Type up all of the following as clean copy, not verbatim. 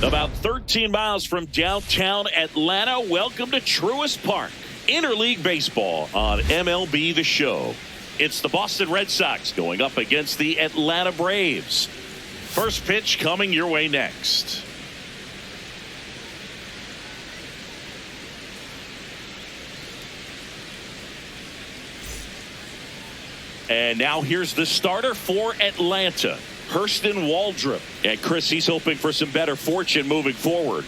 About 13 miles from downtown Atlanta, welcome to Truist Park. Interleague baseball on MLB The Show. It's the Boston Red Sox going up against the Atlanta Braves. First pitch coming your way next. And now here's the starter for Atlanta, Hurston Waldrop. And Chris, he's hoping for some better fortune moving forward.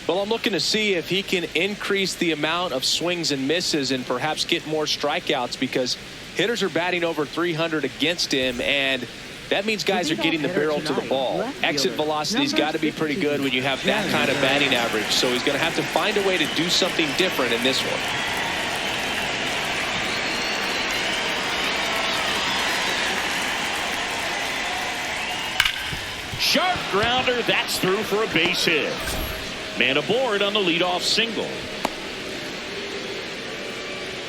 Well, I'm looking to see if he can increase the amount of swings and misses and perhaps get more strikeouts, because hitters are batting over 300 against him, and that means guys are getting the barrel to the ball. Exit velocity's got to be pretty good when you have that kind of batting average. So he's going to have to find a way to do something different in this one. Sharp grounder, that's through for a base hit. Man aboard on the leadoff single.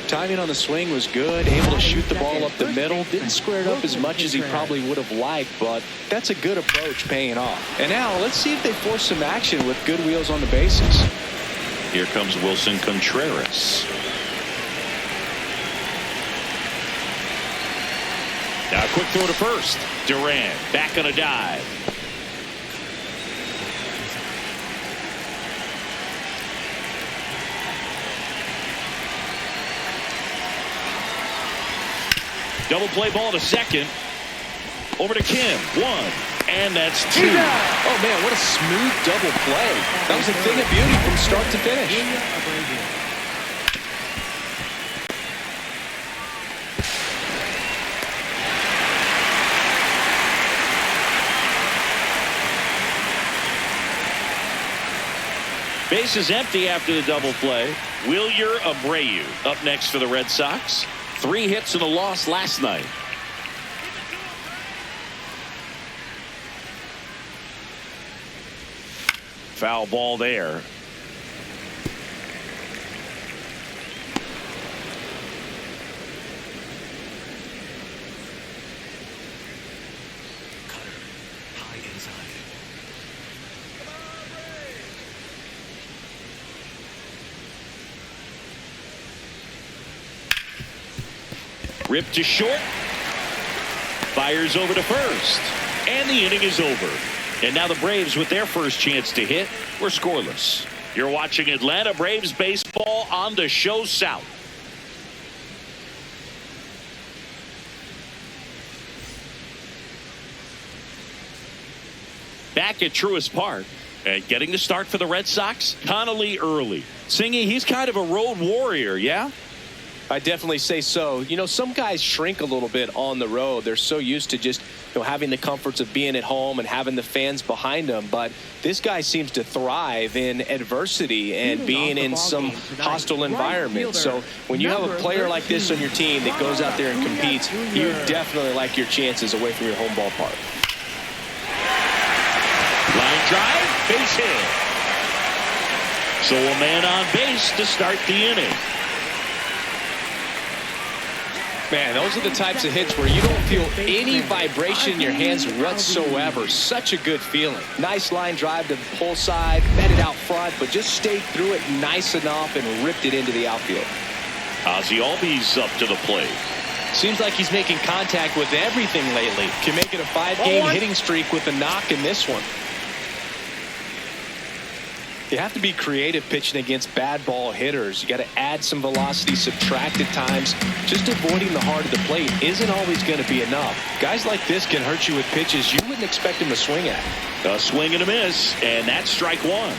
Timing on the swing was good, able to shoot the ball up the middle. Didn't square it up as much as he probably would have liked, but that's a good approach paying off. And now let's see if they force some action with good wheels on the bases. Here comes Wilson Contreras. Now a quick throw to first. Duran back on a dive. Double play ball to second. Over to Kim. One. And that's two. Oh, man, what a smooth double play. That was a thing of beauty from start to finish. Base is empty after the double play. Wilyer Abreu up next for the Red Sox. 3 hits and a loss last night. Foul ball there. Ripped to short. Fires over to first. And the inning is over. And now the Braves, with their first chance to hit, were scoreless. You're watching Atlanta Braves baseball on the Show South. Back at Truist Park. And getting the start for the Red Sox, Connolly early. Singy, he's kind of a road warrior, yeah? I definitely say so. You know, some guys shrink a little bit on the road. They're so used to just, having the comforts of being at home and having the fans behind them. But this guy seems to thrive in adversity and being in some hostile environment. So when you have a player like this on your team that goes out there and competes, you definitely like your chances away from your home ballpark. Line drive, base hit. So a man on base to start the inning. Man, those are the types of hits where you don't feel any vibration in your hands whatsoever. Such a good feeling. Nice line drive to the pull side, met it out front, but just stayed through it nice enough and ripped it into the outfield. Ozzie Albies up to the plate. Seems like he's making contact with everything lately. Can make it a 5-game hitting streak with a knock in this one. You have to be creative pitching against bad ball hitters. You got to add some velocity, subtract at times. Just avoiding the heart of the plate isn't always going to be enough. Guys like this can hurt you with pitches you wouldn't expect him to swing at. A swing and a miss, and that's strike one.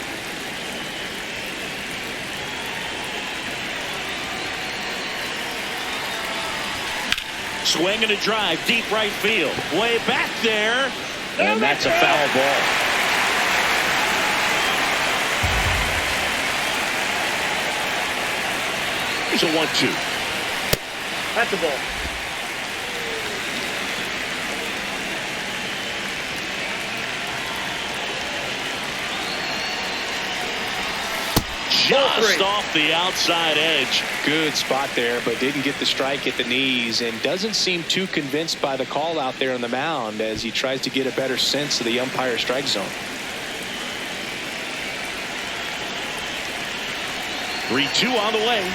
Swing and a drive, deep right field. Way back there, and that's a foul ball. Here's a 1-2. That's the ball. Just off the outside edge. Good spot there, but didn't get the strike at the knees, and doesn't seem too convinced by the call out there on the mound as he tries to get a better sense of the umpire strike zone. 3-2 on the way.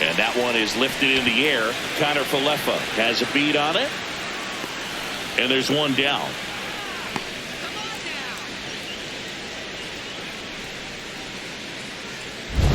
And that one is lifted in the air. Connor Falefa has a beat on it. And there's one down.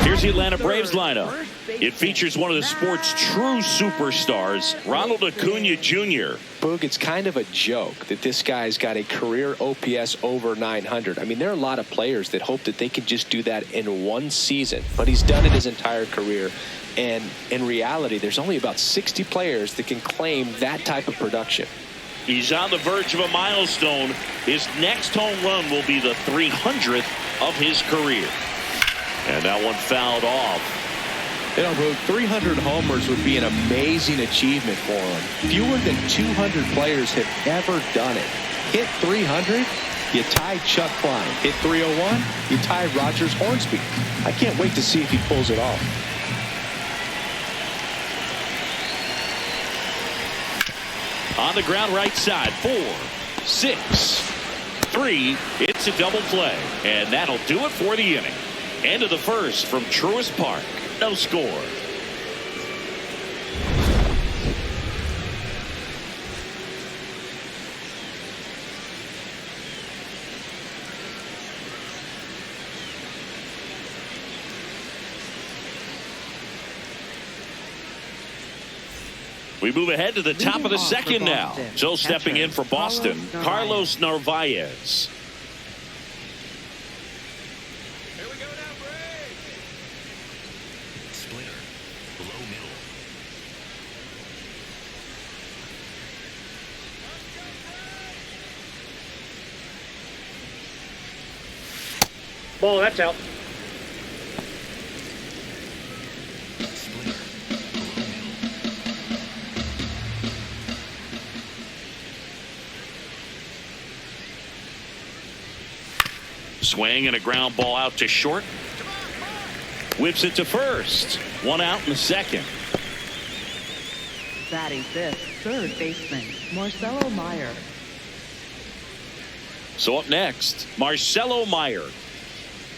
Here's the Atlanta Braves lineup. It features one of the sport's true superstars, Ronald Acuna Jr. Boog, it's kind of a joke that this guy's got a career OPS over 900. I mean, there are a lot of players that hope that they can just do that in one season, but he's done it his entire career. And in reality, there's only about 60 players that can claim that type of production. He's on the verge of a milestone. His next home run will be the 300th of his career. And that one fouled off. You know, Boog, 300 homers would be an amazing achievement for him. Fewer than 200 players have ever done it. Hit 300, you tie Chuck Klein. Hit 301, you tie Rogers Hornsby. I can't wait to see if he pulls it off. On the ground right side, 4, 6, 3. It's a double play. And that'll do it for the inning. End of the first from Truist Park. No score. We move ahead to the top of the second now. So stepping in for Boston, Carlos Narvaez. Ball, that's out. Swing and a ground ball out to short. Whips it to first. One out in the second. Batting fifth, third baseman, Marcelo Meyer. So up next, Marcelo Meyer.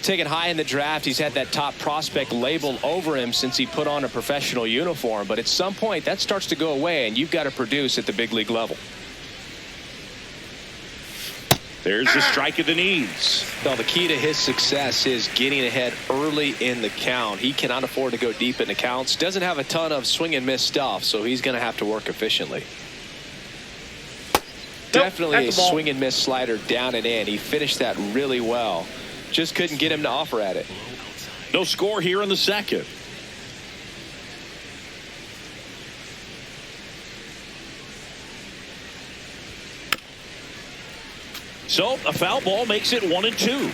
Taken high in the draft, he's had that top prospect label over him since he put on a professional uniform. But at some point, that starts to go away, and you've got to produce at the big league level. There's the strike of the knees. Well, the key to his success is getting ahead early in the count. He cannot afford to go deep in the counts. Doesn't have a ton of swing and miss stuff, so he's going to have to work efficiently. Definitely a swing and miss slider down and in. He finished that really well. Just couldn't get him to offer at it. No score here in the second. So a foul ball makes it 1-2.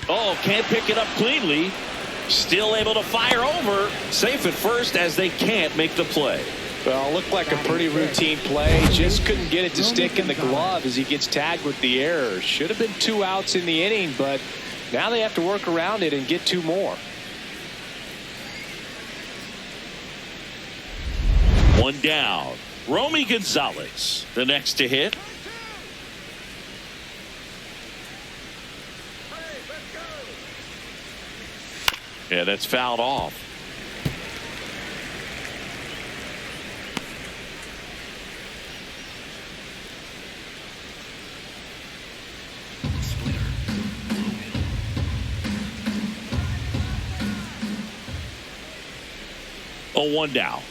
Oh, can't pick it up cleanly. Still able to fire over. Safe at first as they can't make the play. Well, looked like a pretty routine play. Just couldn't get it to stick in the glove as he gets tagged with the error. Should have been 2 outs in the inning, but now they have to work around it and get 2 more. 1 down. Romy Gonzalez, the next to hit. Yeah, that's fouled off. Oh, 1 down.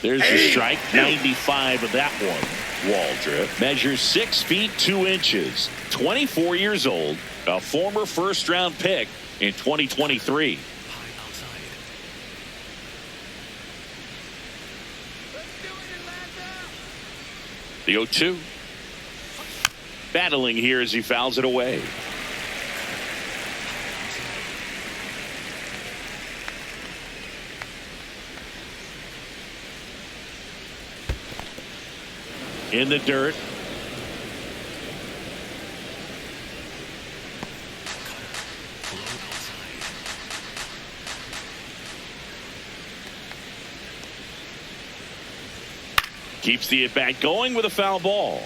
There's the strike. 95 of that one. Waldrop measures 6 feet 2 inches. 24 years old. A former first-round pick in 2023. The 0-2. Battling here as he fouls it away. In the dirt. Keeps the at-bat going with a foul ball.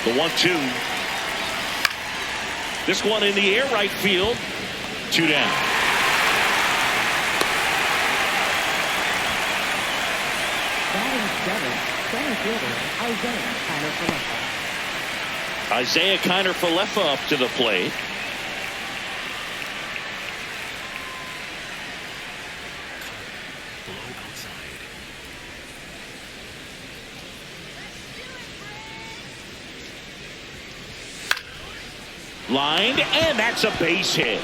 The 1-2. This one in the air, right field. 2 down. Batting seventh, center fielder Isaiah Kiner-Falefa up to the plate. Lined, and that's a base hit.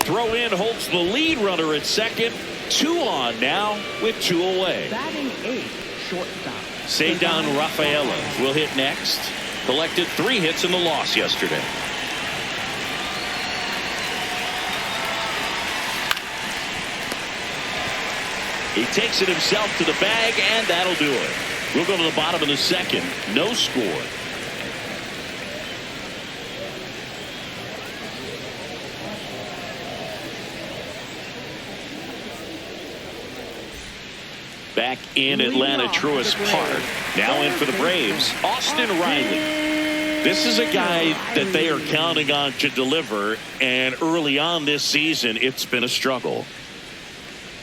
Throw in holds the lead runner at second. 2 on now with 2 away. Batting eighth, shortstop. Ceddanne Rafaela will hit next. Collected 3 hits in the loss yesterday. He takes it himself to the bag, and that'll do it. We'll go to the bottom of the second. No score. Back in Atlanta Truist Park. Now in for the Braves, Austin Riley. This is a guy that they are counting on to deliver, and early on this season, it's been a struggle.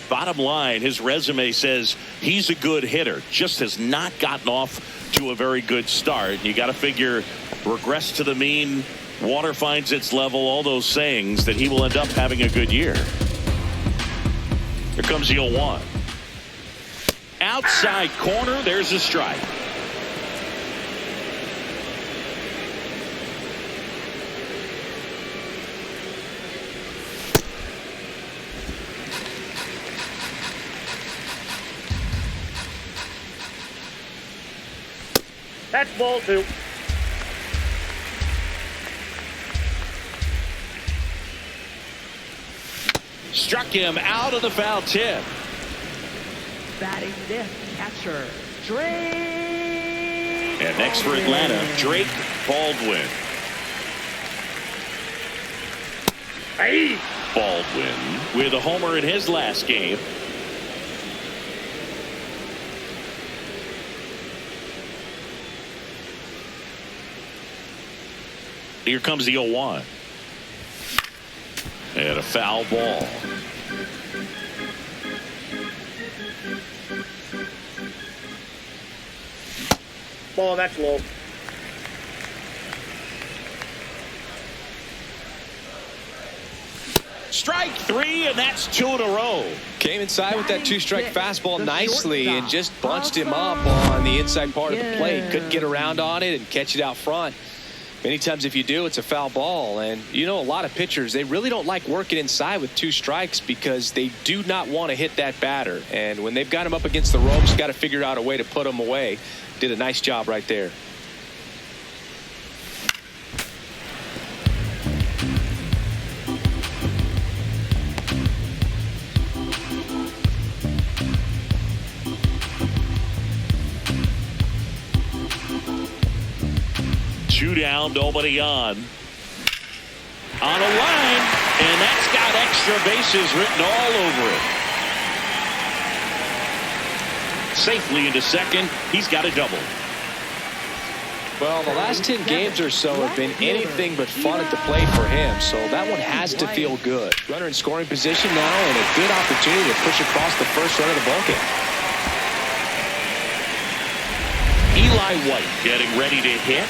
Bottom line, his resume says he's a good hitter, just has not gotten off to a very good start. You got to figure regress to the mean, water finds its level, all those sayings, that he will end up having a good year. Here comes the 0-1. Outside corner, there's a strike. That's ball 2. Struck him out of the foul tip. Batting fifth, catcher, Drake. And next for Atlanta, Drake Baldwin. Hey! Baldwin with a homer in his last game. Here comes the 0-1. And a foul ball. Ball, that's low. Strike 3, and that's 2 in a row. Came inside with that 2-strike fastball nicely and just bunched him up on the inside part of the plate. Couldn't get around on it and catch it out front. Many times if you do, it's a foul ball. And you know, a lot of pitchers, they really don't like working inside with 2 strikes because they do not want to hit that batter. And when they've got him up against the ropes, got to figure out a way to put him away. Did a nice job right there. Two down, nobody on. On a line, and that's got extra bases written all over it. Safely into second. He's got a double. Well, the last 10 games or so have been anything but fun at the plate for him, so that one has to feel good. Runner in scoring position now, and a good opportunity to push across the first run of the ballgame. Eli White getting ready to hit.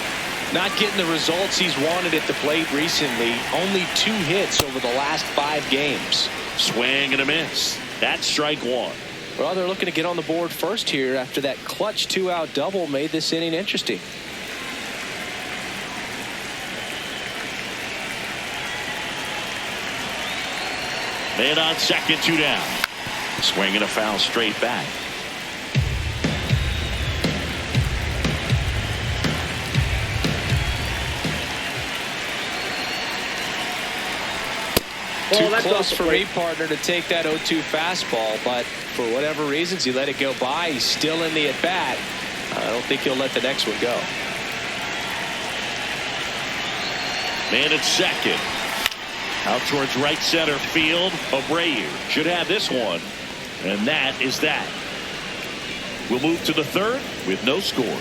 Not getting the results he's wanted at the plate recently. Only 2 hits over the last 5 games. Swing and a miss. That's strike 1. Well, they're looking to get on the board first here after that clutch 2-out double made this inning interesting. Man on second, 2 down. Swing and a foul straight back. Too close for me, partner, to take that 0-2 fastball, but for whatever reasons, he let it go by. He's still in the at-bat. I don't think he'll let the next one go. Man at second. Out towards right center field. Abreu should have this one. And that is that. We'll move to the third with no score.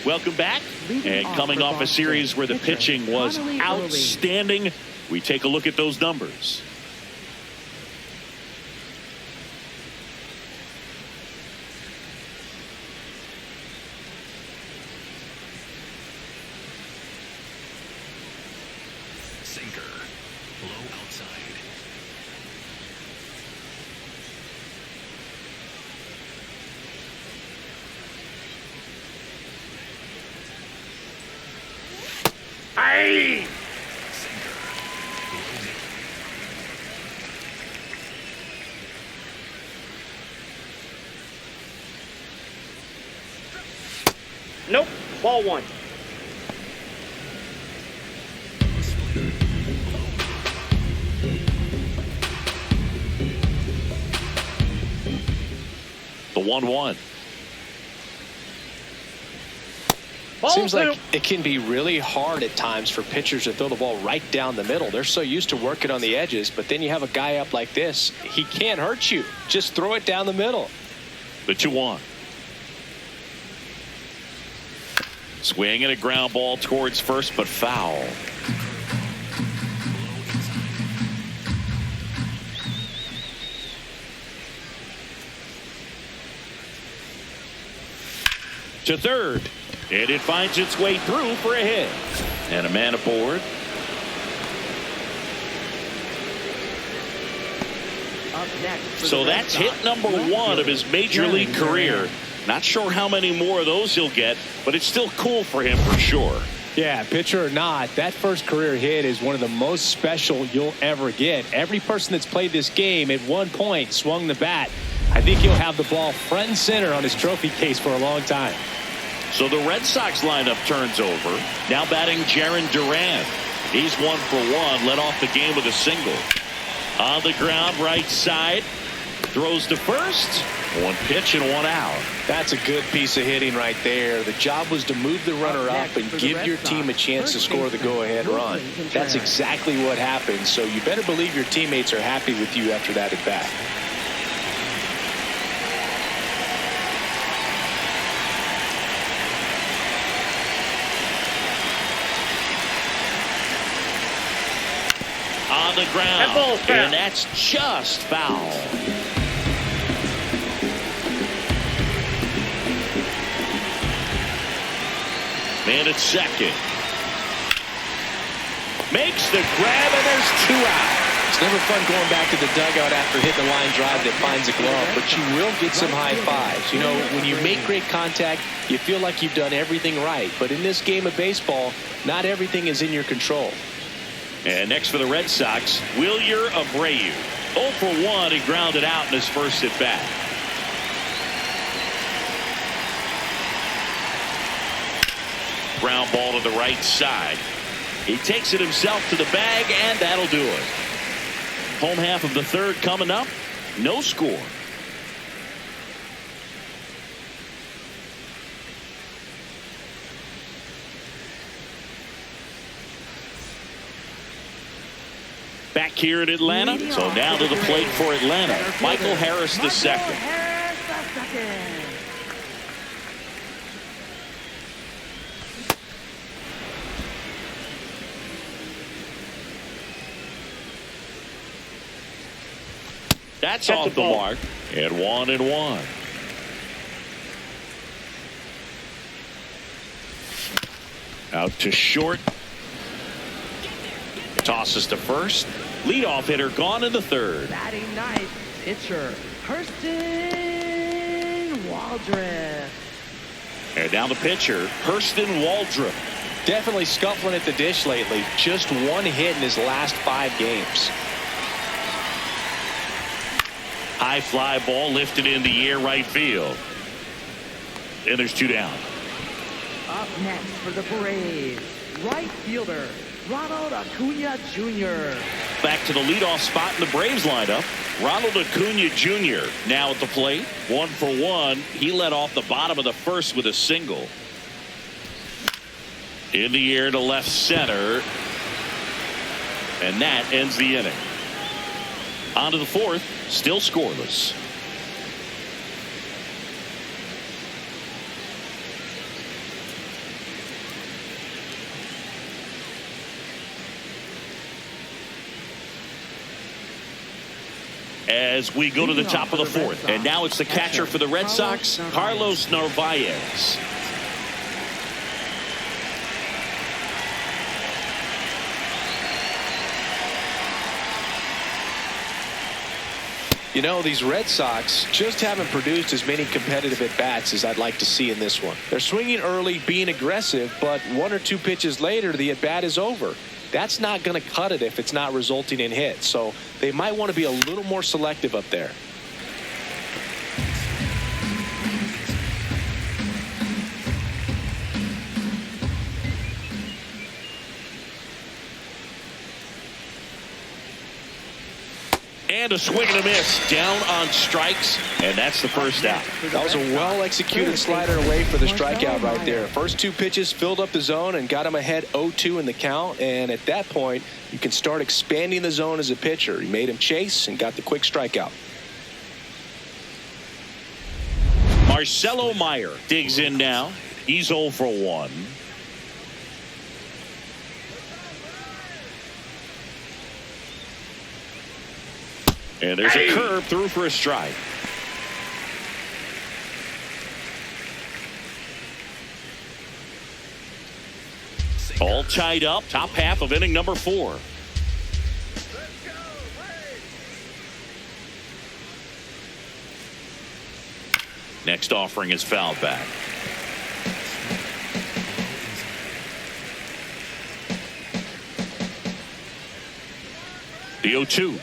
Welcome back. And coming off a series where the pitching was outstanding, we take a look at those numbers. Sinker. Low outside. Hey! Nope. Ball one. The 1-1. Seems like it can be really hard at times for pitchers to throw the ball right down the middle. They're so used to working on the edges, but then you have a guy up like this. He can't hurt you. Just throw it down the middle. The 2-1. Swing and a ground ball towards first, but foul. To third. And it finds its way through for a hit. And a man aboard. Up next. So that's hit number 1 of his major league career. Not sure how many more of those he'll get, but it's still cool for him for sure. Yeah, pitcher or not, that first career hit is one of the most special you'll ever get. Every person that's played this game at one point swung the bat. I think he'll have the ball front and center on his trophy case for a long time. So the Red Sox lineup turns over. Now batting Jarren Duran. He's 1 for 1. Led off the game with a single. On the ground, right side. Throws to first. 1 pitch and 1 out. That's a good piece of hitting right there. The job was to move the runner up and give your team a chance to score the go-ahead run. That's exactly what happened. So you better believe your teammates are happy with you after that at bat. On the ground, and that's just foul. Man at second. Makes the grab, and there's 2 out. It's never fun going back to the dugout after hitting the line drive that finds a glove, but you will get some high fives. You know, when you make great contact, you feel like you've done everything right. But in this game of baseball, not everything is in your control. And next for the Red Sox, Wilyer Abreu. 0 for 1, he grounded out in his first at bat. Ground ball to the right side. He takes it himself to the bag, and that'll do it. Home half of the third coming up. No score. Back here in Atlanta. So now to the plate for Atlanta. Michael Harris II. That's off the mark. And 1-1. Out to short. Tosses to first. Leadoff hitter gone in the third. Batting ninth, pitcher Hurston Waldrop. And now the pitcher, Hurston Waldrop. Definitely scuffling at the dish lately. Just 1 hit in his last 5 games. High fly ball lifted in the air right field. And there's 2 down. Up next for the Braves, right fielder Ronald Acuna Jr. back to the leadoff spot in the Braves lineup. Ronald Acuna Jr. now at the plate. 1 for 1. He led off the bottom of the first with a single. In the air to left center. And that ends the inning. On to the fourth. Still scoreless. As we go to the top of the fourth. And now it's the catcher for the Red Sox, Carlos Narvaez. You know, these Red Sox just haven't produced as many competitive at-bats as I'd like to see in this one. They're swinging early, being aggressive, but 1 or 2 pitches later, the at-bat is over. That's not going to cut it if it's not resulting in hits. So they might want to be a little more selective up there. And a swing and a miss down on strikes, and that's the first out. That was a well-executed slider away for the strikeout right there. First 2 pitches filled up the zone and got him ahead 0-2 in the count, and at that point you can start expanding the zone as a pitcher. He made him chase and got the quick strikeout. Marcelo Meyer digs in now. He's 0 for 1. And there's a curve through for a strike. All tied up, top half of inning number 4. Next offering is fouled back. The 0-2.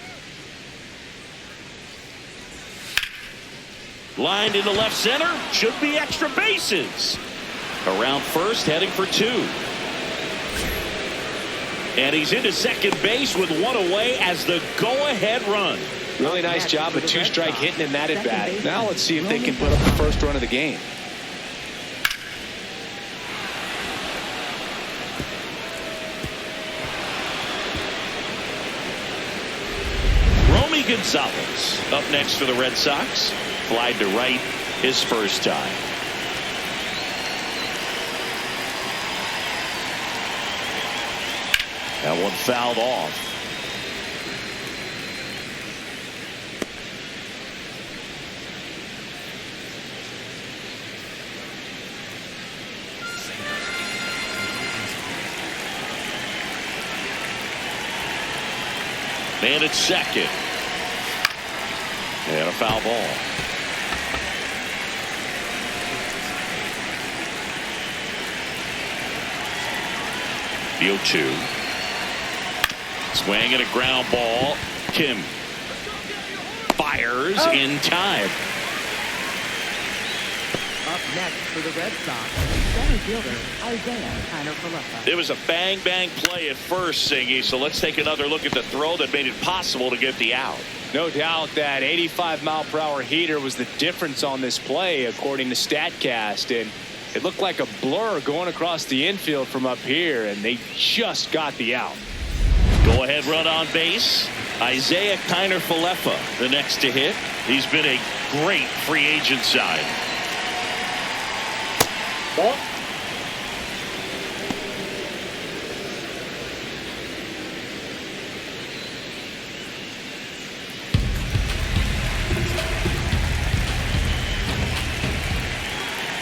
Lined into left center. Should be extra bases. Around first, heading for 2. And he's into second base with 1 away as the go-ahead run. Really nice job of 2-strike hitting in that at bat. Now let's see if they can put up the first run of the game. Romy Gonzalez up next for the Red Sox. Flied to right his first time. That one fouled off. Man at second. And a foul ball. The 0-2. Swing and a ground ball. Kim fires in time. Up next for the Red Sox, center fielder Isaiah. It was a bang-bang play at first, Singy, so let's take another look at the throw that made it possible to get the out. No doubt that 85-mile-per-hour heater was the difference on this play, according to StatCast, and it looked like a blur going across the infield from up here, and they just got the out. Go-ahead run on base. Isaiah Kiner-Falefa, the next to hit. He's been a great free agent sign. Ball.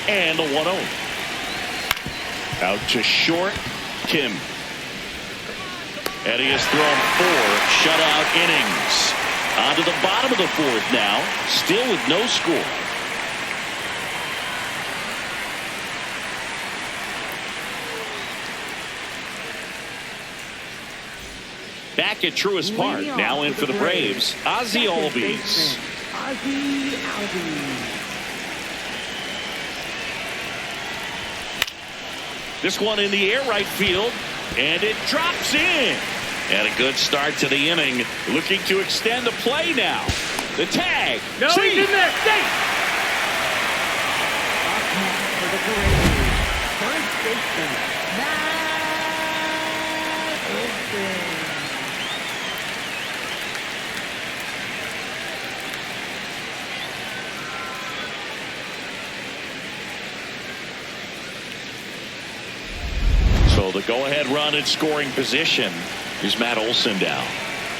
And the 1-0. Out to short. Kim. And he has thrown 4 shutout innings. On to the bottom of the fourth now. Still with no score. Back at Truist Park. Now in for the Braves. Ozzie Albies. Ozzie Albies. This one in the air right field. And it drops in. And a good start to the inning. Looking to extend the play now. The tag. No, See. he's in there. Safe. Up next for the Braves, first baseman, Matt Olson. So the go-ahead run in scoring position is Matt Olson down.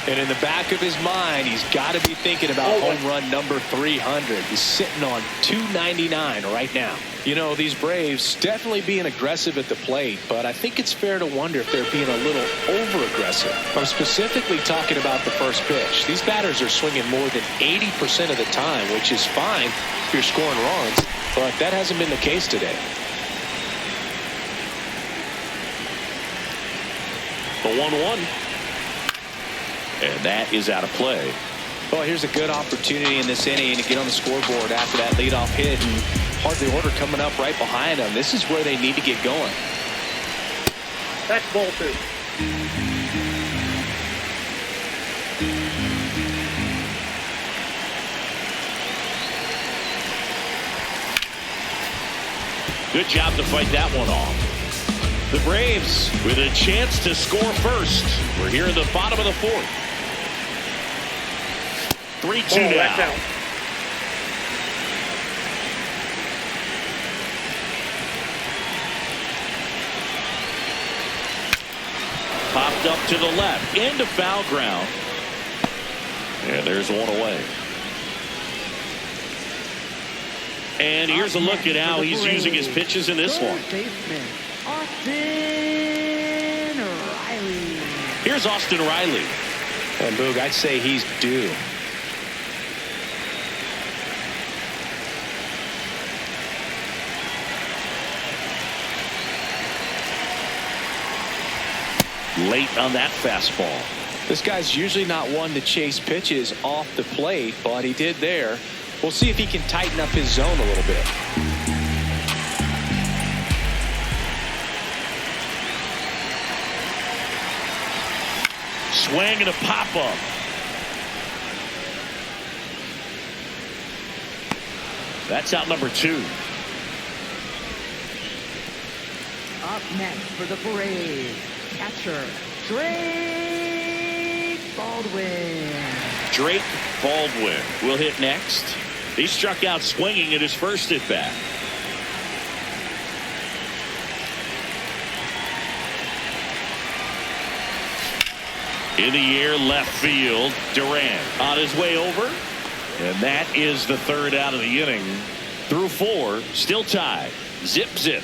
And in the back of his mind, he's got to be thinking about home run number 300. He's sitting on 299 right now. You know, these Braves definitely being aggressive at the plate, but I think it's fair to wonder if they're being a little over-aggressive. I'm specifically talking about the first pitch. These batters are swinging more than 80% of the time, which is fine if you're scoring runs, but that hasn't been the case today. The 1-1. And that is out of play. Well, here's a good opportunity in this inning to get on the scoreboard after that leadoff hit, and hardly order coming up right behind them. This is where they need to get going. That's ball 2. Good job to fight that one off. The Braves with a chance to score first. We're here in the bottom of the 4th. 3-2 now. That's out. Popped up to the left into foul ground. And there's one away. And here's a look at how he's using his pitches in this one. Baseman, Austin Riley. Here's Austin Riley. And Boog, I'd say he's due. Late on that fastball. This guy's usually not one to chase pitches off the plate, but he did there. We'll see if he can tighten up his zone a little bit. Swing and a pop-up. That's out number 2. Up next for the Braves, catcher, Drake Baldwin. Drake Baldwin will hit next. He struck out swinging at his first at bat. In the air, left field. Durant on his way over. And that is the 3rd out of the inning. Through 4, still tied. Zip, zip.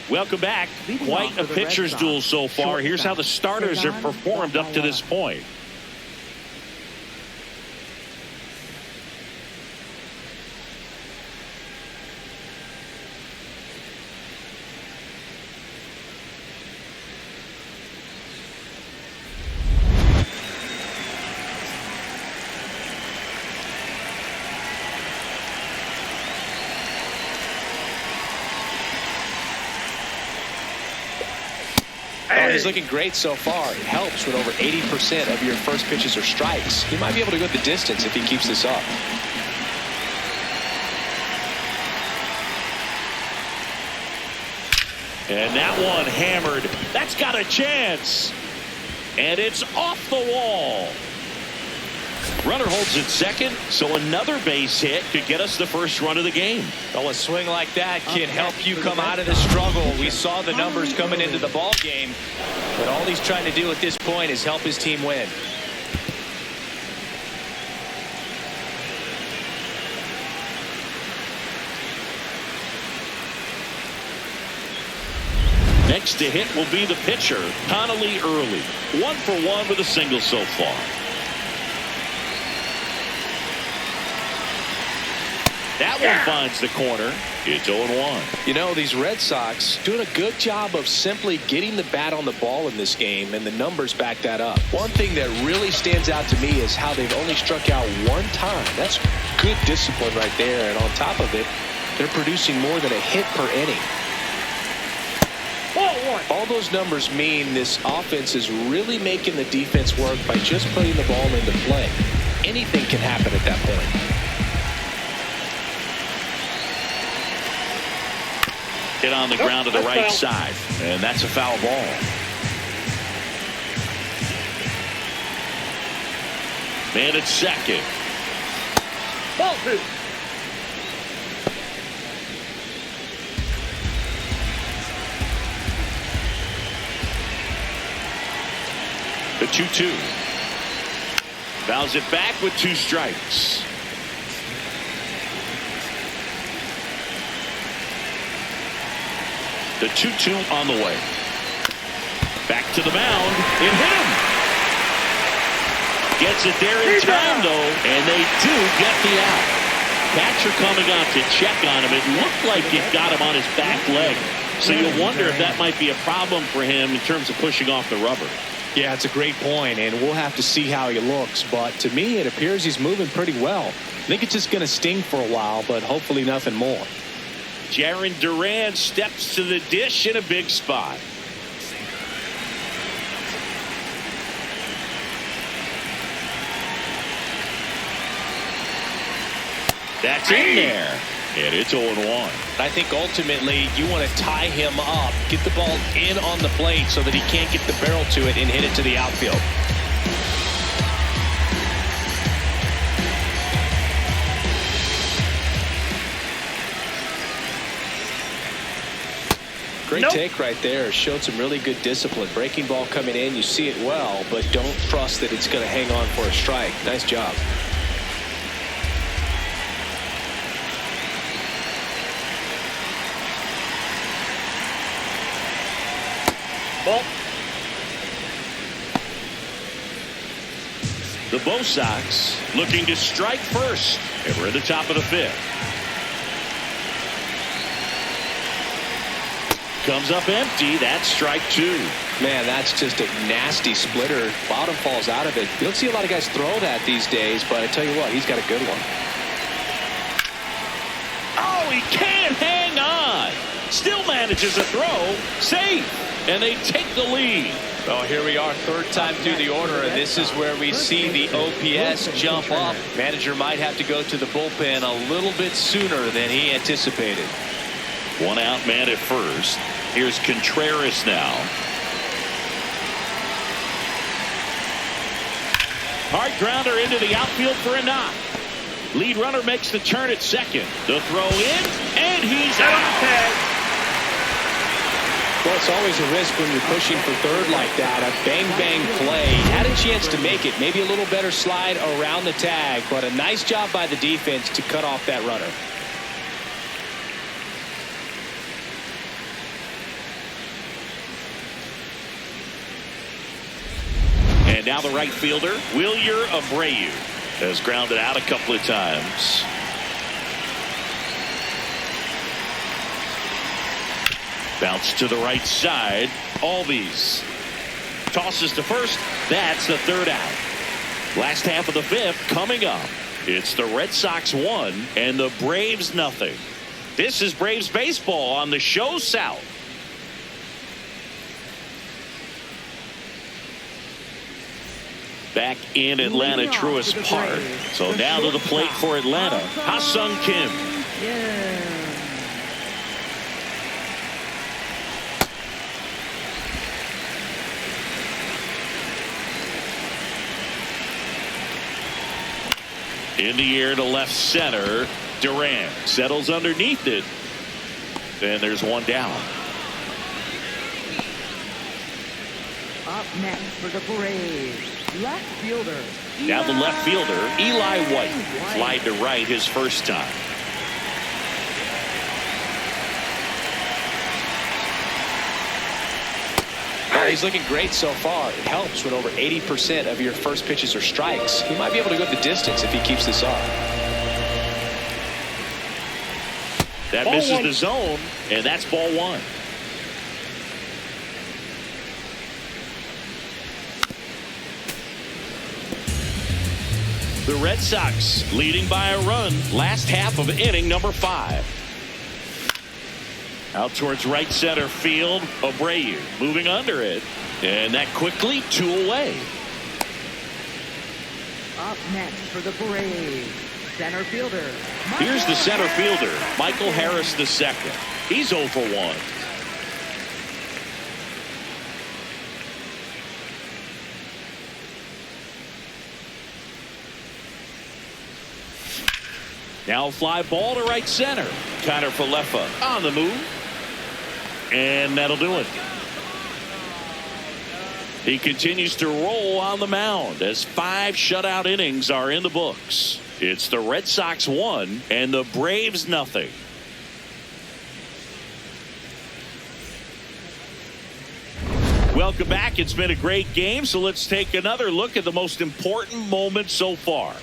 Welcome back. Quite a pitcher's duel so far. Here's how the starters have performed up to this point. He's looking great so far. It helps when over 80% of your first pitches are strikes. He might be able to go the distance if he keeps this up. And that one hammered. That's got a chance. And it's off the wall. Runner holds at second, so another base hit could get us the first run of the game. Well, a swing like that can help you come out of the struggle. We saw the numbers coming into the ball game, but all he's trying to do at this point is help his team win. Next to hit will be the pitcher, Connolly Early. 1 for 1 with a single so far. That one finds the corner. It's 0-1. You know, these Red Sox doing a good job of simply getting the bat on the ball in this game, and the numbers back that up. One thing that really stands out to me is how they've only struck out 1 time. That's good discipline right there, and on top of it, they're producing more than a hit per inning. Ball one. All those numbers mean this offense is really making the defense work by just putting the ball into play. Anything can happen at that point. Hit on the ground to the right foul. side, and that's a foul ball. Man at second. Ball two. The 2-2. Fouls it back with 2 strikes. The 2-2 on the way. Back to the mound. It hit him. Gets it there in time, though, and they do get the out. Catcher coming out to check on him. It looked like it got him on his back leg. So you wonder if that might be a problem for him in terms of pushing off the rubber. Yeah, it's a great point, and we'll have to see how he looks. But to me, it appears he's moving pretty well. I think it's just going to sting for a while, but hopefully nothing more. Jarren Duran steps to the dish in a big spot. That's in there. And it's 0-1. I think ultimately you want to tie him up, get the ball in on the plate so that he can't get the barrel to it and hit it to the outfield. Great take right there. Showed some really good discipline. Breaking ball coming in, you see it well, but don't trust that it's going to hang on for a strike. Nice job. Ball. The Bo Sox looking to strike first. And we're at the top of the 5th. Comes up empty. That's strike 2. Man, that's just a nasty splitter. Bottom falls out of it. You don't see a lot of guys throw that these days, but I tell you what, he's got a good one. Oh, he can't hang on. Still manages a throw. Safe. And they take the lead. Well, here we are, 3rd time through the order, and this is where we see the OPS jump up. Manager might have to go to the bullpen a little bit sooner than he anticipated. 1 out man at first. Here's Contreras now. Hard grounder into the outfield for a knock. Lead runner makes the turn at second. The throw in, and he's out. Well, it's always a risk when you're pushing for third like that. A bang-bang play. Had a chance to make it. Maybe a little better slide around the tag, but a nice job by the defense to cut off that runner. And now the right fielder, Wilyer Abreu, has grounded out a couple of times. Bounce to the right side. Albies tosses to first. That's the 3rd out. Last half of the 5th coming up. It's the Red Sox 1 and the Braves nothing. This is Braves baseball on the Show South. Back in Atlanta, Truist Park. So now to the plate for Atlanta, Ha-Sung Kim. In the air to left center. Durant settles underneath it. And there's 1 down. Up next for the Braves, left fielder. Now the left fielder, Eli White. Flied to right his first time. He's looking great so far. It helps when over 80% of your first pitches are strikes. He might be able to go the distance if he keeps this up. That Ball misses 1. the zone, and that's ball 1. The Red Sox leading by a run. Last half of inning number 5. Out towards right center field. Abreu moving under it. And that quickly 2 away. Up next for the Braves, center fielder. Here's the center fielder, Michael Harris II. He's 0 for 1. Now fly ball to right center. Kiner Falefa on the move. And that'll do it. He continues to roll on the mound as 5 shutout innings are in the books. It's the Red Sox 1 and the Braves nothing. Welcome back. It's been a great game, so let's take another look at the most important moment so far.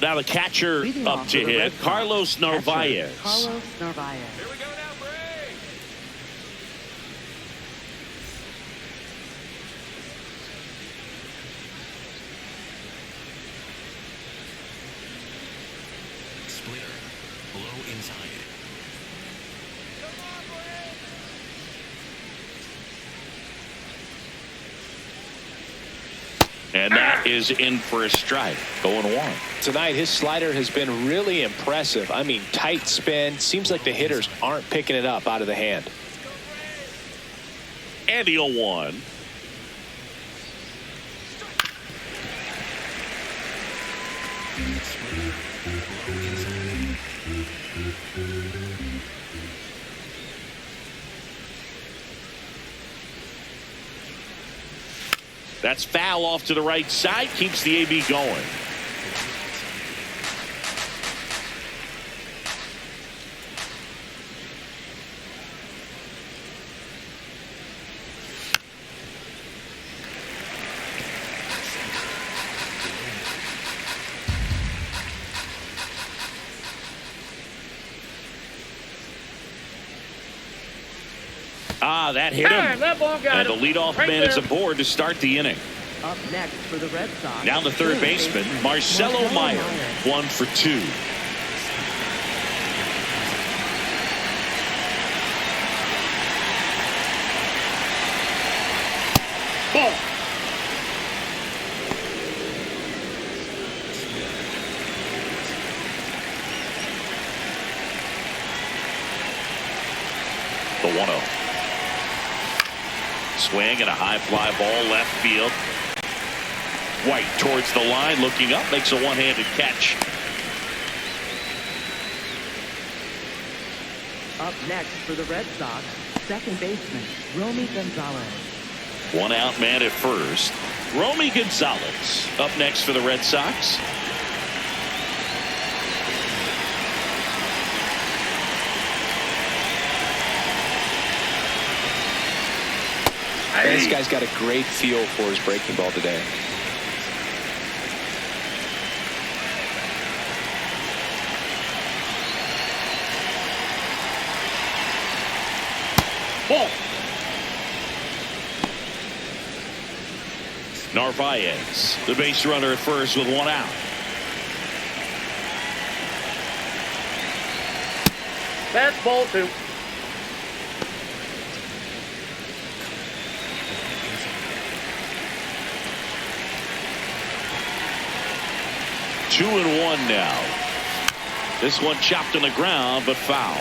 Now the catcher Leading up off to for the hit, Red Sox, Carlos catcher, Narvaez. Carlos Narvaez. Here we go now, Braves. Splitter. Low inside. And that is in for a strike. 0-1. Tonight, his slider has been really impressive. I mean, tight spin. Seems like the hitters aren't picking it up out of the hand. And the 0-1. That's foul off to the right side. Keeps the AB going. That hit him. That ball got And the him. leadoff Right man there. is aboard to start the inning. Up next for the Red Sox. Now the third baseman, Marcelo Meyer, 1 for 2. Ball. The 1-0. Swing and a high fly ball left field. White towards the line, looking up, makes a one-handed catch. Up next for the Red Sox, second baseman, Romy Gonzalez. 1 out man at first. Romy Gonzalez up next for the Red Sox. This guy's got a great feel for his breaking ball today. Ball. Narvaez, the base runner at first with 1 out. That's ball 2. Two and 1 now. This one chopped on the ground, but foul.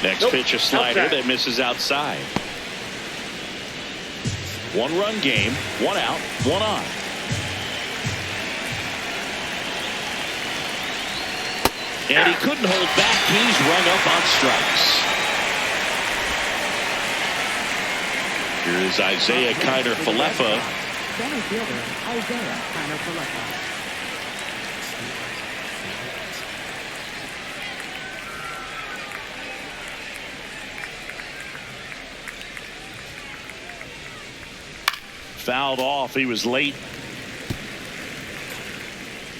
Next pitch, a slider that misses outside. 1-run game, 1 out, 1 on. And he couldn't hold back. He's rung up on strikes. Here is Isaiah Kiner Falefa. Center fielder, Isaiah Kiner Falefa. Fouled off. He was late.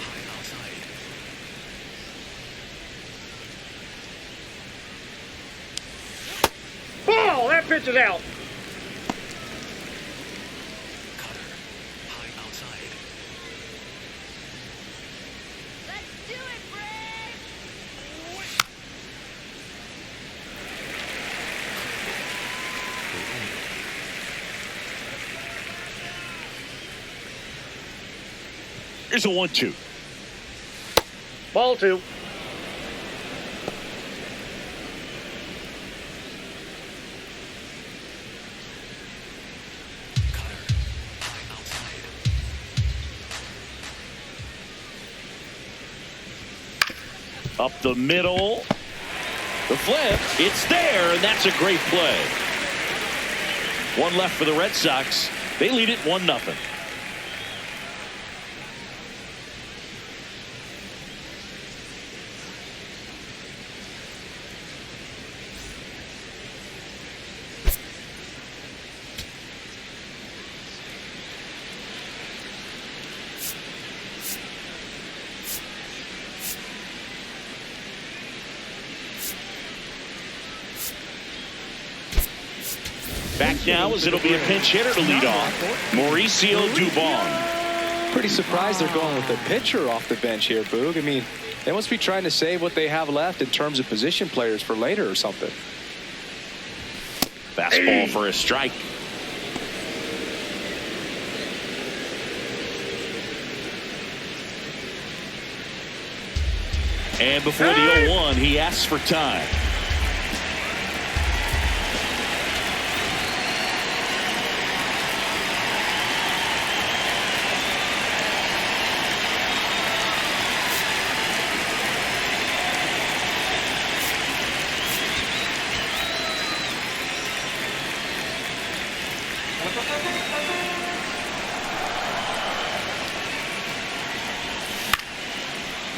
High outside. Ball! That pitch is out. Cutter. High outside. Let's do it, Brave! Here's a 1-2. Ball 2. Cutter. High outside. Up the middle. The flip. It's there, and that's a great play. One left for the Red Sox. They lead it 1-0. Back now as it'll be a pinch hitter to lead off. Mauricio Dubon. Pretty surprised they're going with the pitcher off the bench here, Boog. I mean, they must be trying to save what they have left in terms of position players for later or something. Fastball for a strike. And before the 0-1, he asks for time.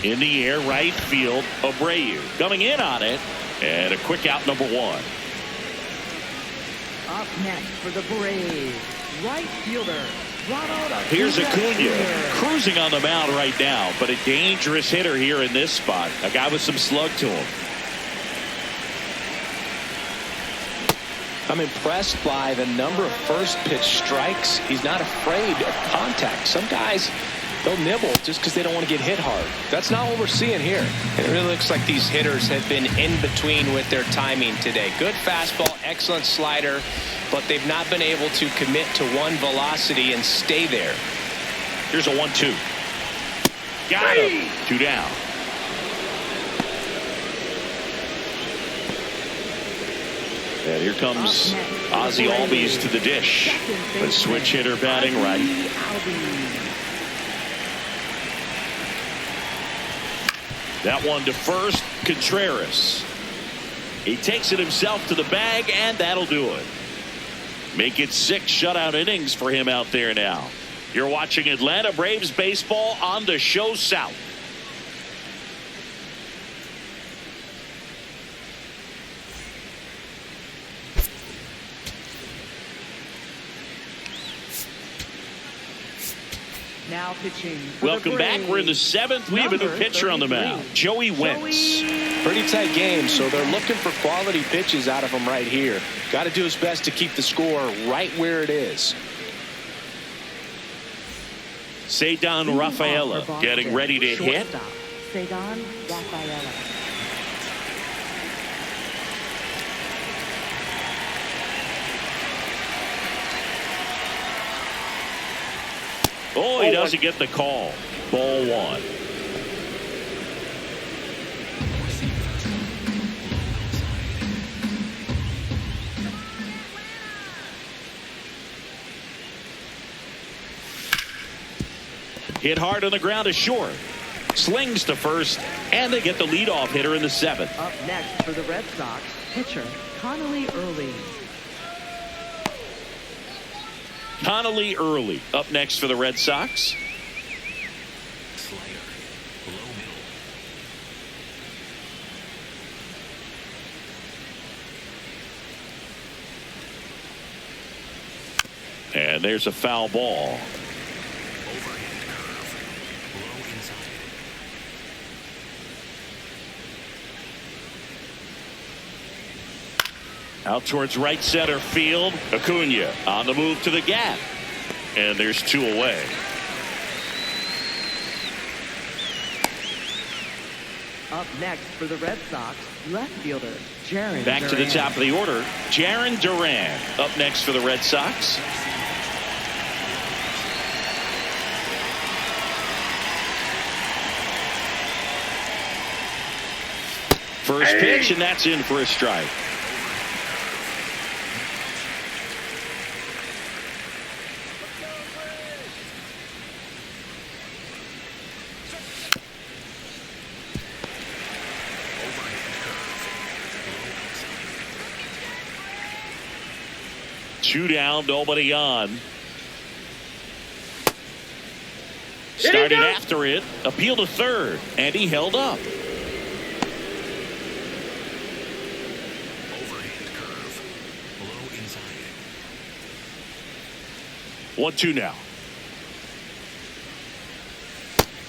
In the air, right field, Abreu coming in on it, and a quick out, number 1. Up next for the Braves, right fielder, Ronald Acuna. Here's Acuna cruising on the mound right now, but a dangerous hitter here in this spot. A guy with some slug to him. I'm impressed by the number of first pitch strikes. He's not afraid of contact. Some guys, they'll nibble just because they don't want to get hit hard. That's not what we're seeing here. It really looks like these hitters have been in between with their timing today. Good fastball, excellent slider, but they've not been able to commit to one velocity and stay there. Here's a 1-2. Got him. 2 down. And here comes Ozzie Albies to the dish. The switch hitter batting right. That one to first, Contreras. He takes it himself to the bag, and that'll do it. Make it 6 shutout innings for him out there now. You're watching Atlanta Braves baseball on the Show South. Now pitching. for the Welcome back. We're in the 7th. We have a new Number pitcher on the mound, 33. Joey Wentz. Pretty tight game, so they're looking for quality pitches out of him right here. Got to do his best to keep the score right where it is. Cedar Rafaela getting ready to hit. Shortstop, Cedar Rafaela. Oh, he doesn't get the call. Ball 1. Hit hard on the ground to short. Slings to first, and they get the leadoff hitter in the 7th. Up next for the Red Sox, pitcher Connolly Early. Connolly Early up next for the Red Sox. Slider. Low middle. And there's a foul ball. Overhand curve. Low inside. Out towards right center field. Acuna on the move to the gap. And there's 2 away. Up next for the Red Sox, left fielder, Jaron Back to the Duran. top of the order. Jaron Duran up next for the Red Sox. First pitch, and that's in for a strike. Two down, nobody on. Started after it, appeal to third, and he held up. Overhand curve. Low inside. 1-2 now.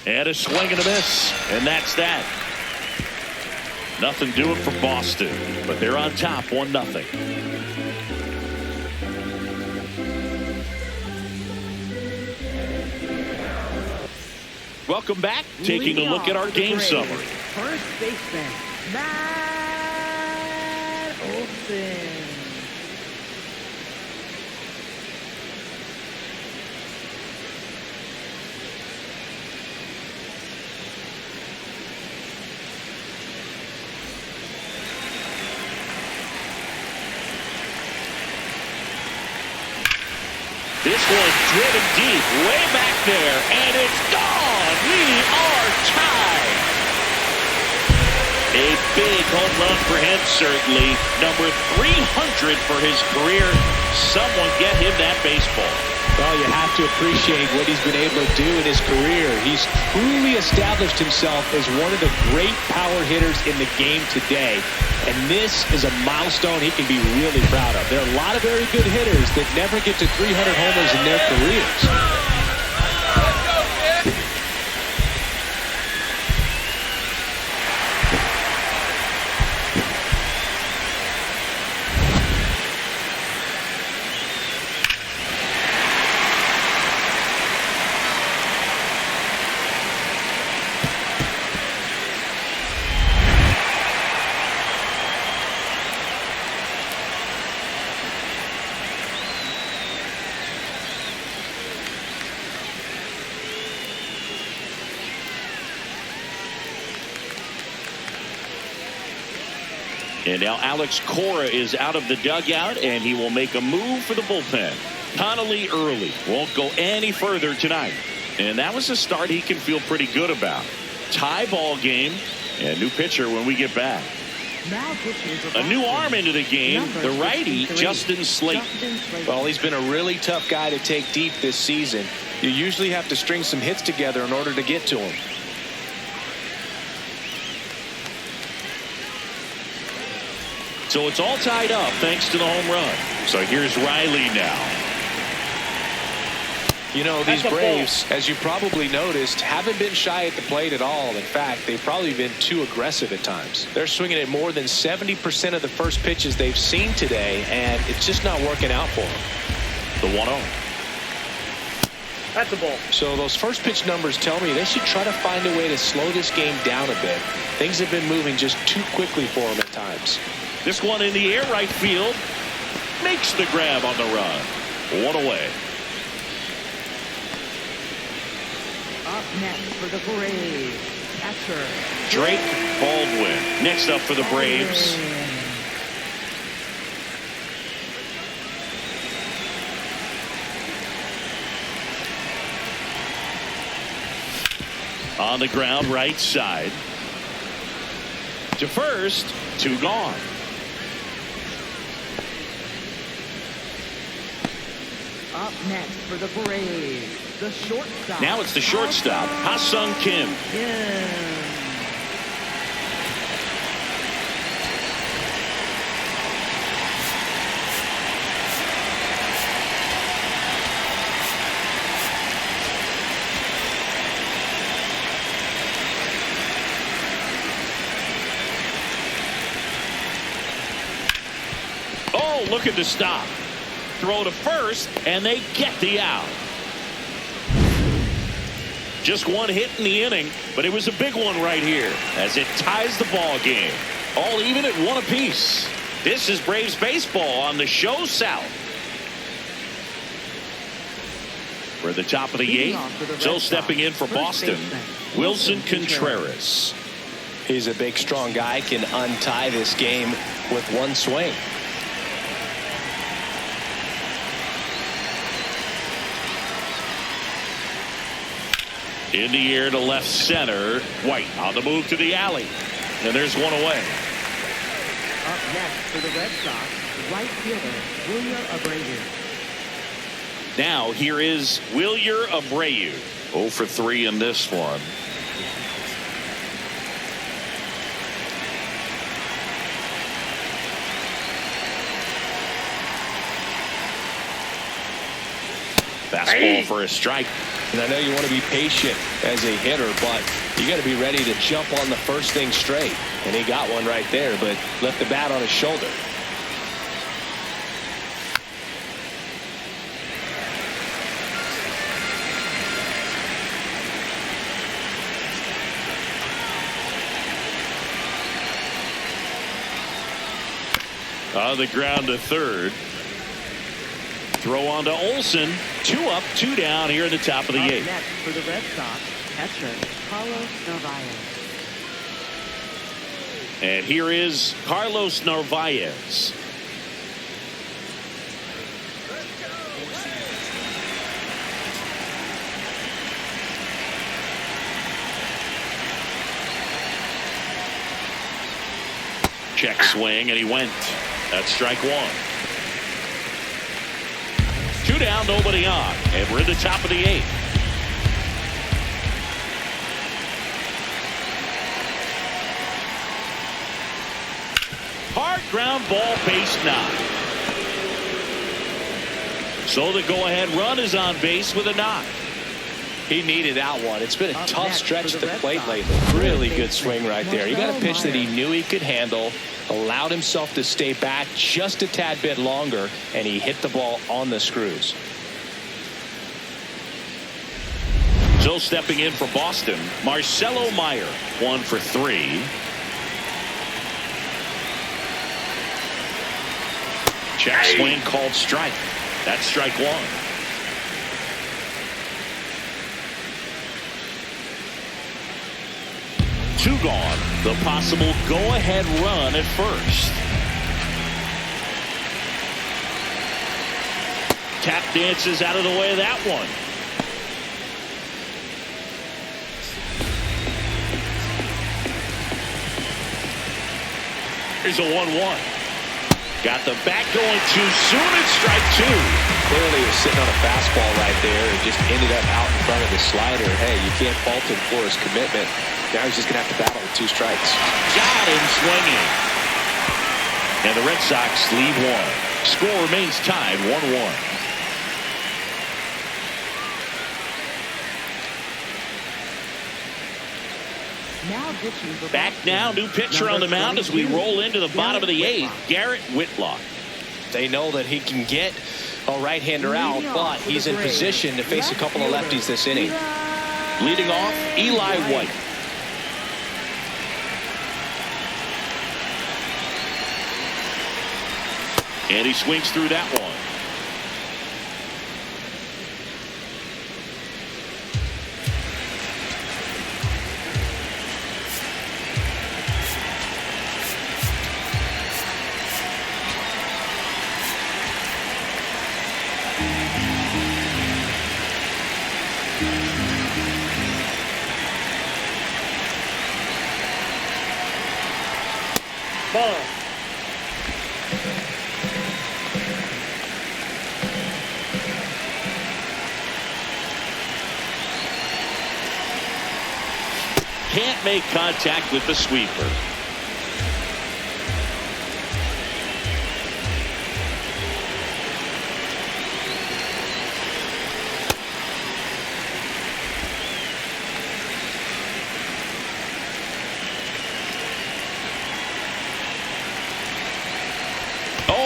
And a swing and a miss, and that's that. Nothing doing for Boston, but they're on top 1-0. Welcome back. Taking a look at our game summary. First baseman, Matt Olson. This one driven deep, way back there, and it's gone. We are tied. A big home run for him, certainly. Number 300 for his career. Someone get him that baseball. Well, you have to appreciate what he's been able to do in his career. He's truly established himself as one of the great power hitters in the game today. And this is a milestone he can be really proud of. There are a lot of very good hitters that never get to 300 homers in their careers. And now Alex Cora is out of the dugout, and he will make a move for the bullpen. Connolly early won't go any further tonight. And that was a start he can feel pretty good about. Tie ball game, and new pitcher when we get back. Now pitching for A new Boston, arm into the game, number the righty, 63, Justin Slate. Justin Slate. Well, he's been a really tough guy to take deep this season. You usually have to string some hits together in order to get to him. So it's all tied up thanks to the home run. So here's Riley now. You know, these That's a Braves, as you probably noticed, haven't been shy at the plate at all. In fact, they've probably been too aggressive at times. They're swinging at more than 70% of the first pitches they've seen today, and it's just not working out for them. The 1-0. That's a ball. So those first pitch numbers tell me they should try to find a way to slow this game down a bit. Things have been moving just too quickly for them at times. This one in the air, right field. Makes the grab on the run. 1 away. Up next for the Braves, catcher Drake Baldwin. Next up for the Braves. On the ground, right side. To first, 2 gone. Up next for the Braves, the shortstop. Now it's the shortstop, Ha-Sung Kim. looking to stop. Throw to first, and they get the out. Just one hit in the inning, but it was a big one right here as it ties the ball game. All even at 1 apiece. This is Braves baseball on the Show South. We're at the top of the 8th. So stepping in for Boston, Wilson Contreras. He's a big, strong guy, can untie this game with one swing. In the air to left center. White on the move to the alley. And there's one away. Up next for the Red Sox, right fielder, Wilyer Abreu. Now here is Wilyer Abreu. 0 for 3 in this one. Hey. Fastball for a strike. And I know you want to be patient as a hitter, but you got to be ready to jump on the first thing straight. And he got one right there, but left the bat on his shoulder. On the ground to third. Throw on to Olsen. 2 up, 2 down here in the top of the 8th. Next for the Red Sox, catcher, Carlos Narvaez. And here is Carlos Narvaez. Check swing, and he went. That's strike 1. 2 down, nobody on, and we're in the top of the 8th. Hard ground ball, base 9. So the go-ahead run is on base with a knock. He needed that one. It's been a tough stretch at the plate lately. Really good swing right there. He got a pitch that he knew he could handle, allowed himself to stay back just a tad bit longer, and he hit the ball on the screws. So stepping in for Boston, Marcelo Meyer, 1 for 3. Check swing called strike. That's strike 1. Two gone. The possible go-ahead run at first. Tap dances out of the way of that one. Here's a 1-1. Got the bat going too soon. It's strike 2. Clearly he was sitting on a fastball right there and just ended up out in front of the slider. Hey, you can't fault him for his commitment. Now he's just going to have to battle with 2 strikes. Got him swinging. And the Red Sox lead 1. Score remains tied 1-1. Back now, new pitcher on the mound as we roll into the bottom of the 8th, Garrett Whitlock. They know that he can get a right-hander out, but he's in position to face a couple of lefties this inning. Leading off, Eli White. And he swings through that one. Ball. Can't make contact with the sweeper.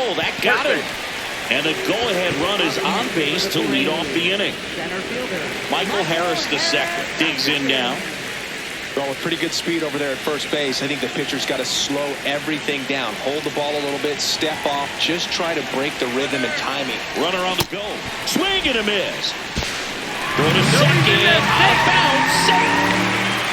Oh, that got it. And a go-ahead run is on base to lead off the inning. Center fielder. Michael Harris II digs in now. Well, with pretty good speed over there at first base, I think the pitcher's got to slow everything down. Hold the ball a little bit, step off, just try to break the rhythm and timing. Runner on the go. Swing and a miss. Throw to second. Out of bounds. Safe.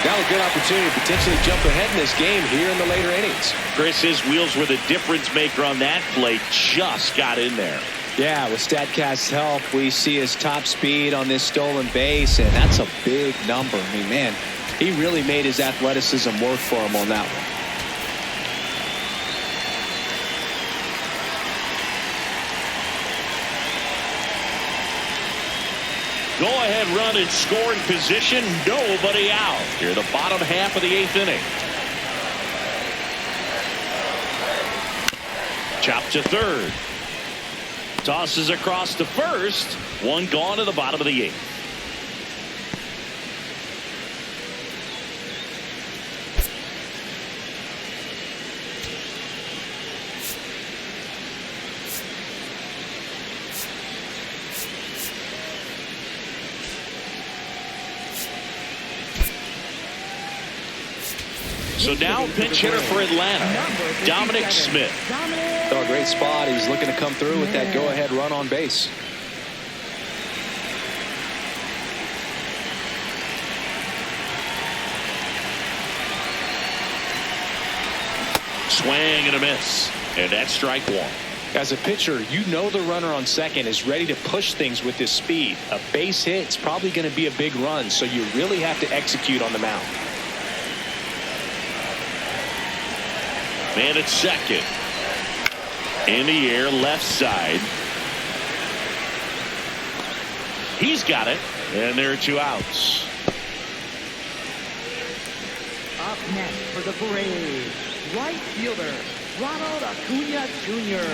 Now a good opportunity to potentially jump ahead in this game here in the later innings. Chris, his wheels were the difference maker on that play. Just got in there. Yeah, with StatCast's help, we see his top speed on this stolen base, and that's a big number. I mean, man, he really made his athleticism work for him on that one. Go-ahead run in scoring position. Nobody out. Here the bottom half of the 8th inning. Chop to third. Tosses across to first. One gone to the bottom of the 8th. So now pinch hitter for Atlanta, Dominic Smith. Oh, a great spot. He's looking to come through with that go-ahead run on base. Swing and a miss. And that's strike one. As a pitcher, you know the runner on second is ready to push things with his speed. A base hit is probably going to be a big run, so you really have to execute on the mound. Man at second. In the air, left side. He's got it. And there are 2 outs. Up next for the Braves, right fielder, Ronald Acuna Jr.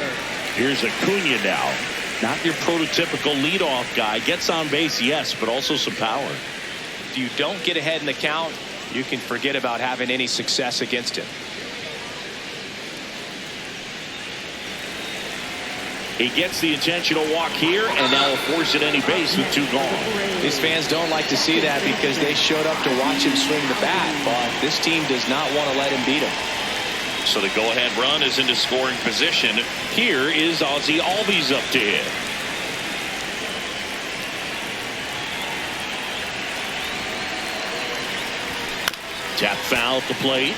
Here's Acuna now. Not your prototypical leadoff guy. Gets on base, yes, but also some power. If you don't get ahead in the count, you can forget about having any success against him. He gets the intentional walk here, and now will force at any base with 2 gone. These fans don't like to see that because they showed up to watch him swing the bat, but this team does not want to let him beat him. So the go-ahead run is into scoring position. Here is Ozzie Albies up to hit. Tap foul at the plate.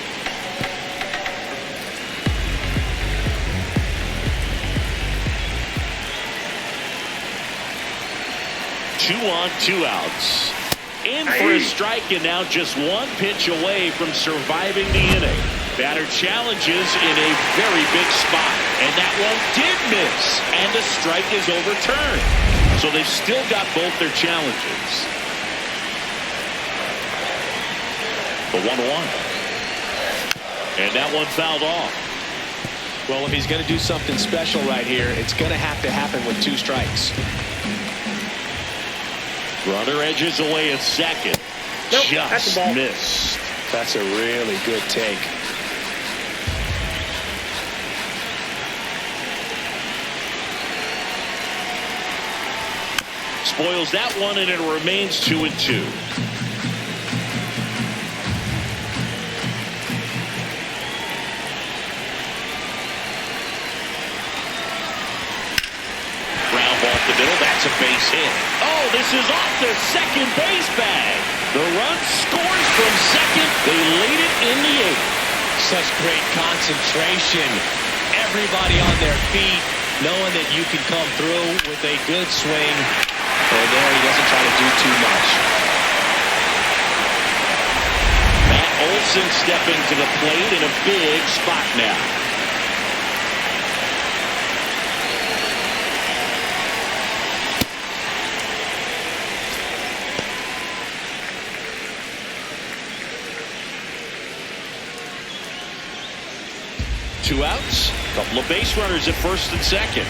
Two on, 2 outs. In for a strike, and now just 1 pitch away from surviving the inning. Batter challenges in a very big spot, and that one did miss, and the strike is overturned. So they've still got both their challenges. The 1-1. And that one fouled off. Well, if he's going to do something special right here, it's going to have to happen with 2 strikes. Runner edges away at second. Nope, Just that's the ball. missed. That's a really good take. Spoils that one, and it remains 2-2. Ground ball to middle. That's a base hit. Oh, this is off the second base bag. The run scores from second. They laid it in the 8th. Such great concentration. Everybody on their feet, knowing that you can come through with a good swing. And there he doesn't try to do too much. Matt Olson stepping to the plate in a big spot now. Two outs, couple of base runners at first and second.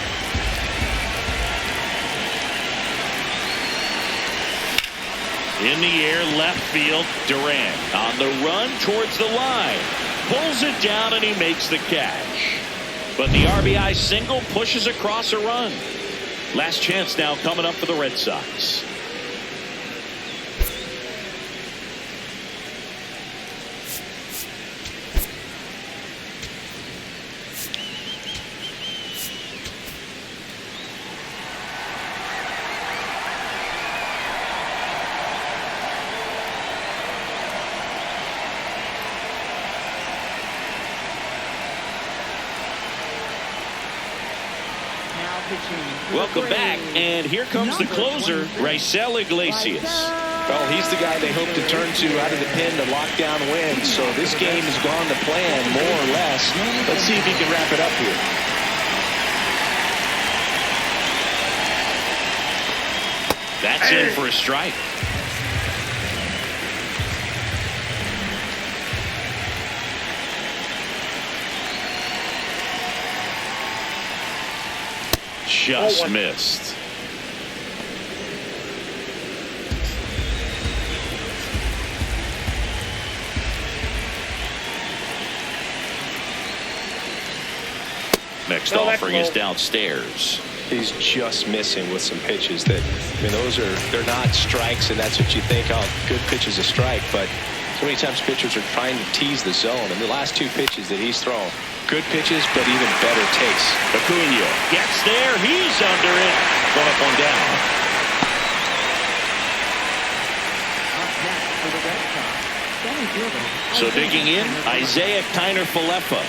In the air, left field, Durant on the run towards the line. Pulls it down, and he makes the catch. But the RBI single pushes across a run. Last chance now coming up for the Red Sox. Welcome back, and here comes the closer, Raisel Iglesias. Well, he's the guy they hope to turn to out of the pen to lock down wins. So this game has gone to plan, more or less. Let's see if he can wrap it up here. That's in for a strike. Just missed. Next offering is downstairs. He's just missing with some pitches that, I mean, they're not strikes, and that's what you think, oh, good pitch is a strike. But so many times pitchers are trying to tease the zone, and the last two pitches that he's thrown, good pitches, but even better takes. Acuna gets there. He's under it. Going up, one down. So digging in, Isaiah Kiner-Falefa.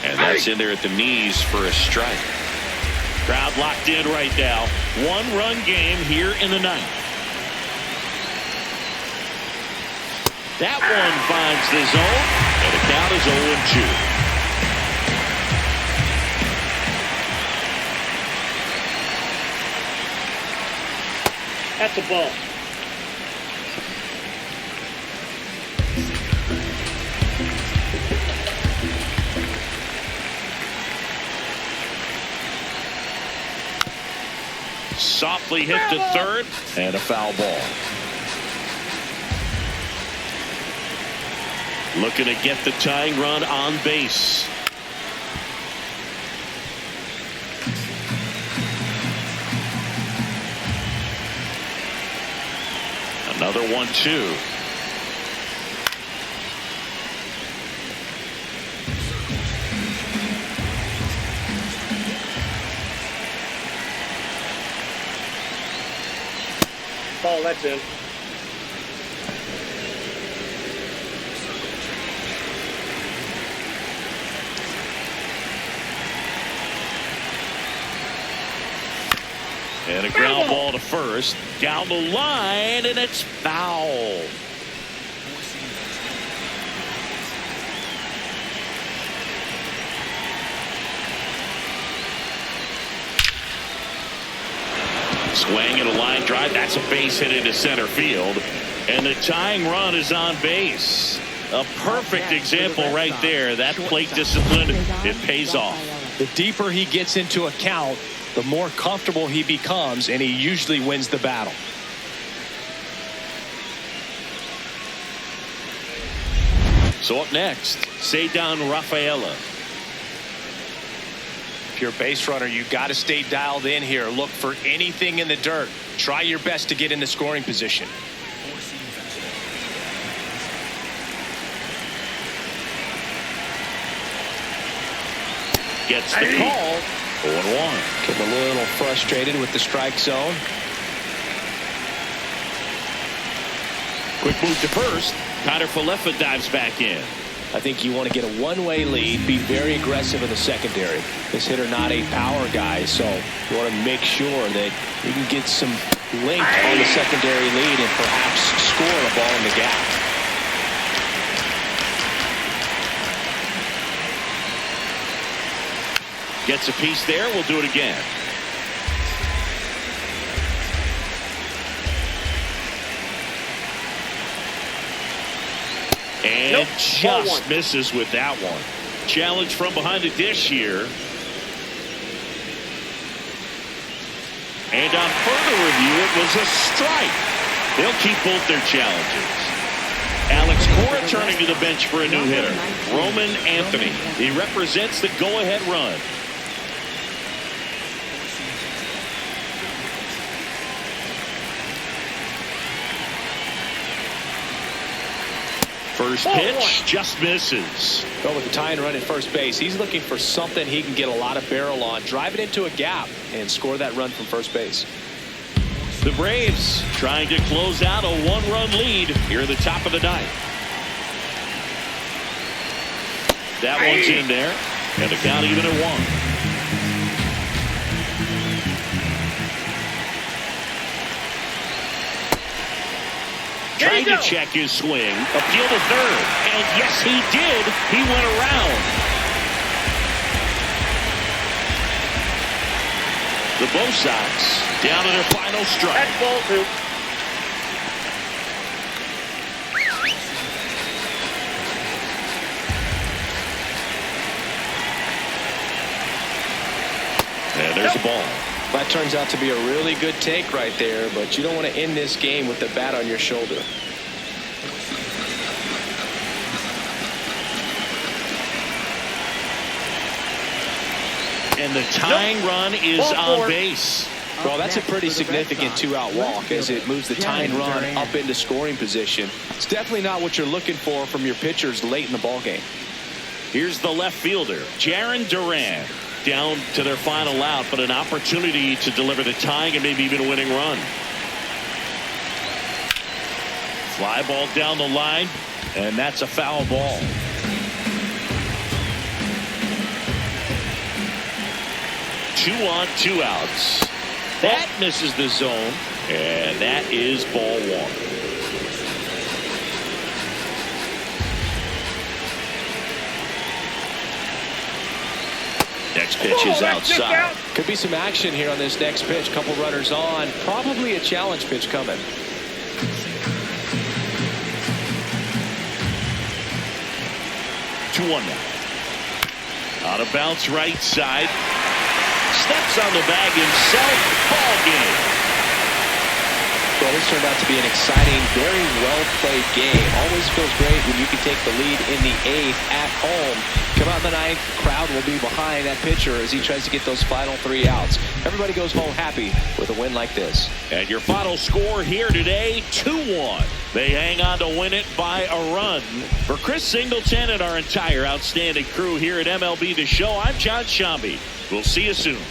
And that's in there at the knees for a strike. Crowd locked in right now. One-run game here in the ninth. That one finds the zone, and the count is 0-2. That's a ball. Softly hit to third, and a foul ball. Looking to get the tying run on base. Another 1-2. Ball, that's in. And a ground ball to first. Down the line, and it's foul. Swing and a line drive. That's a base hit into center field. And the tying run is on base. A perfect example right there. That plate discipline, it pays off. The deeper he gets into a count, the more comfortable he becomes, and he usually wins the battle. So up next, Ceddanne Rafaela. If you're a base runner, you've got to stay dialed in here. Look for anything in the dirt. Try your best to get in the scoring position. Gets the call. 0-1. Getting a little frustrated with the strike zone. Quick move to first. Kiner-Falefa dives back in. I think you want to get a one-way lead, be very aggressive in the secondary. This hitter not a power guy, so you want to make sure that you can get some length on the secondary lead and perhaps score a ball in the gap. Gets a piece there. We'll do it again. And just misses with that one. Challenge from behind the dish here. And on further review, it was a strike. They'll keep both their challenges. Alex Cora turning to the bench for a new hitter, Roman Anthony. He represents the go-ahead run. First pitch just misses. Well, with the tying run at first base, he's looking for something he can get a lot of barrel on, drive it into a gap, and score that run from first base. The Braves trying to close out a one-run lead here at the top of the ninth. That one's in there, and the count even at 1. Trying to check his swing. Appeal to third. And yes, he did. He went around. The Bo Sox down to their final strike. That's ball 2. And there's the ball. That turns out to be a really good take right there, but you don't want to end this game with the bat on your shoulder. And the tying run is on base. Well, that's a pretty significant 2-out walk as it moves the tying run up into scoring position. It's definitely not what you're looking for from your pitchers late in the ballgame. Here's the left fielder, Jarren Duran. Down to their final out, but an opportunity to deliver the tying and maybe even a winning run. Fly ball down the line, and that's a foul ball. Two on, 2 outs. That misses the zone, and that is ball 1. Next pitch is outside. Could be some action here on this next pitch. Couple runners on. Probably a challenge pitch coming. 2-1 now. Out of bounds right side. Steps on the bag himself. Ball game. Well, this turned out to be an exciting, very well-played game. Always feels great when you can take the lead in the 8th at home. Come out in the 9th, crowd will be behind that pitcher as he tries to get those final 3 outs. Everybody goes home happy with a win like this. And your final score here today, 2-1. They hang on to win it by a run. For Chris Singleton and our entire outstanding crew here at MLB The Show, I'm John Shambi. We'll see you soon.